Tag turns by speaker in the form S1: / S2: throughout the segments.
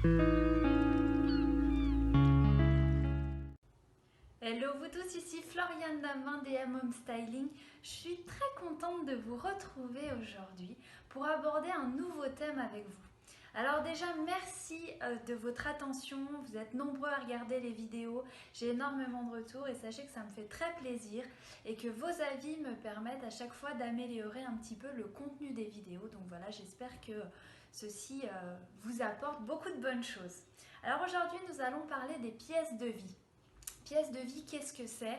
S1: Hello vous tous, ici Floriane Damin DM Home Styling. Je suis très contente de vous retrouver aujourd'hui pour aborder un nouveau thème avec vous. Alors déjà, merci de votre attention, vous êtes nombreux à regarder les vidéos, j'ai énormément de retours et sachez que ça me fait très plaisir et que vos avis me permettent à chaque fois d'améliorer un petit peu le contenu des vidéos. Donc voilà, j'espère que ceci vous apporte beaucoup de bonnes choses. Alors aujourd'hui, nous allons parler des pièces de vie. Pièce de vie, qu'est-ce que c'est?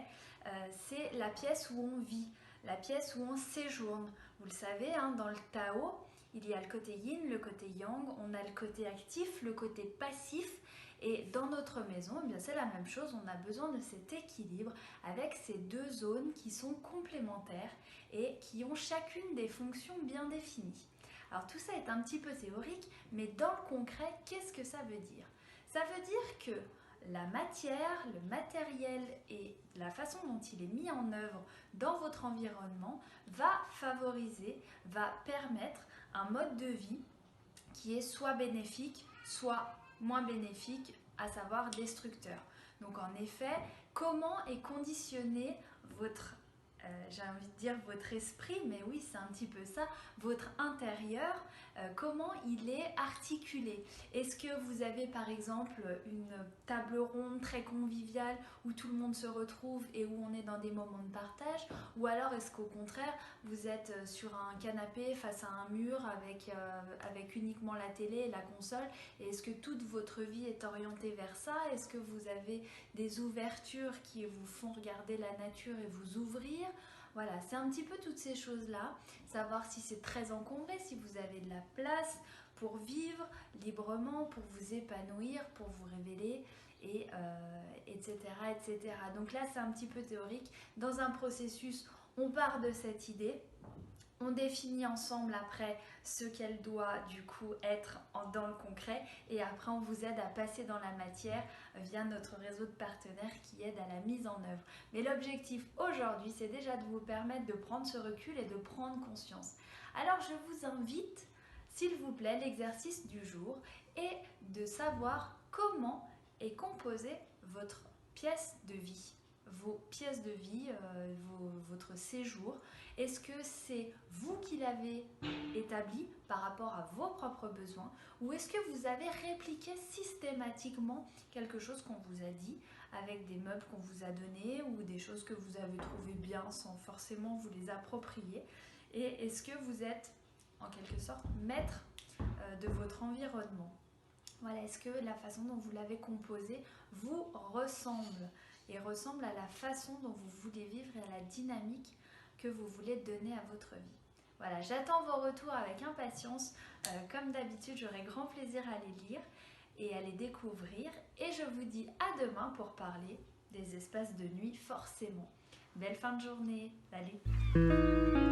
S1: C'est la pièce où on vit, la pièce où on séjourne. Vous le savez, hein, dans le Tao, il y a le côté yin, le côté yang, on a le côté actif, le côté passif. Et dans notre maison, eh bien c'est la même chose, on a besoin de cet équilibre avec ces deux zones qui sont complémentaires et qui ont chacune des fonctions bien définies. Alors tout ça est un petit peu théorique, mais dans le concret, qu'est-ce que ça veut dire? Ça veut dire que la matière, le matériel et la façon dont il est mis en œuvre dans votre environnement va favoriser, va permettre un mode de vie qui est soit bénéfique, soit moins bénéfique, à savoir destructeur. Donc en effet, comment est conditionné votre j'ai envie de dire votre esprit, mais oui, c'est un petit peu ça, votre intérieur, comment il est articulé. Est-ce que vous avez par exemple une table ronde très conviviale où tout le monde se retrouve et où on est dans des moments de partage, ou alors est-ce qu'au contraire, vous êtes sur un canapé face à un mur avec uniquement la télé et la console, et est-ce que toute votre vie est orientée vers ça? Est-ce que vous avez des ouvertures qui vous font regarder la nature et vous ouvrir? Voilà, c'est un petit peu toutes ces choses-là, savoir si c'est très encombré, si vous avez de la place pour vivre librement, pour vous épanouir, pour vous révéler, et, etc., etc. Donc là, c'est un petit peu théorique. Dans un processus, on part de cette idée, on définit ensemble après ce qu'elle doit du coup être dans le concret et après on vous aide à passer dans la matière via notre réseau de partenaires qui aident à la mise en œuvre. Mais l'objectif aujourd'hui, c'est déjà de vous permettre de prendre ce recul et de prendre conscience. Alors je vous invite, s'il vous plaît, l'exercice du jour est de savoir comment est composée votre pièce de vie. Vos pièces de vie, votre séjour. Est-ce que c'est vous qui l'avez établi par rapport à vos propres besoins, ou est-ce que vous avez répliqué systématiquement quelque chose qu'on vous a dit avec des meubles qu'on vous a donnés ou des choses que vous avez trouvées bien sans forcément vous les approprier? Et est-ce que vous êtes en quelque sorte maître de votre environnement? Voilà, est-ce que la façon dont vous l'avez composé vous ressemble et ressemble à la façon dont vous voulez vivre et à la dynamique que vous voulez donner à votre vie? Voilà, j'attends vos retours avec impatience. Comme d'habitude, j'aurai grand plaisir à les lire et à les découvrir. Et je vous dis à demain pour parler des espaces de nuit forcément. Belle fin de journée. Salut!